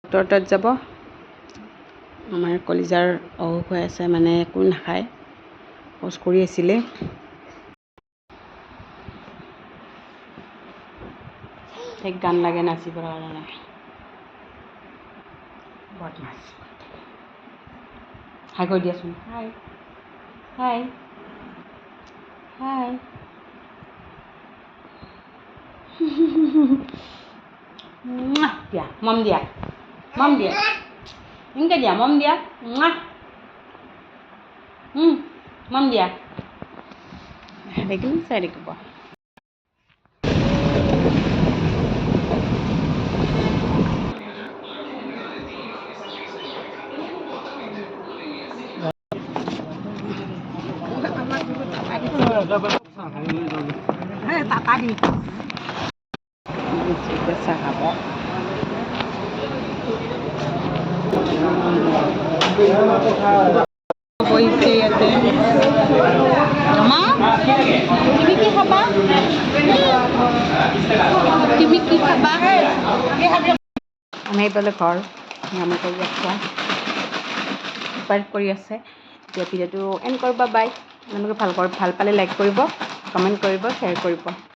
Doctor তাত যাব। আমাৰ কলিজাৰ অসুখ হৈ আছে, মানে একো নাখায়, শৌচ কৰি আছিলে। ঠিক গান লাগে নাচিবৰ কাৰণে। বদমাছ। হাই কৈ দিয়াচোন। হাই হাই হাই। দিয়া মম দিয়া, মম দিয়া, এনেকৈ দিয়া, মম দিয়া, মম দিয়া। দেখিম চাই দেখিব। চাহ খাব। বহিছে ইয়াতে। মা তুমি কি খাবা? তুমি কি খাবা? আমি এইফালে ঘৰ নাম কৰি আছে, কৰি আছে। এতিয়া ভিডিঅ'টো এণ্ড কৰিব। বাই। আপোনালোকে ভাল পালে লাইক কৰিব, কমেণ্ট কৰিব, শ্বেয়াৰ কৰিব।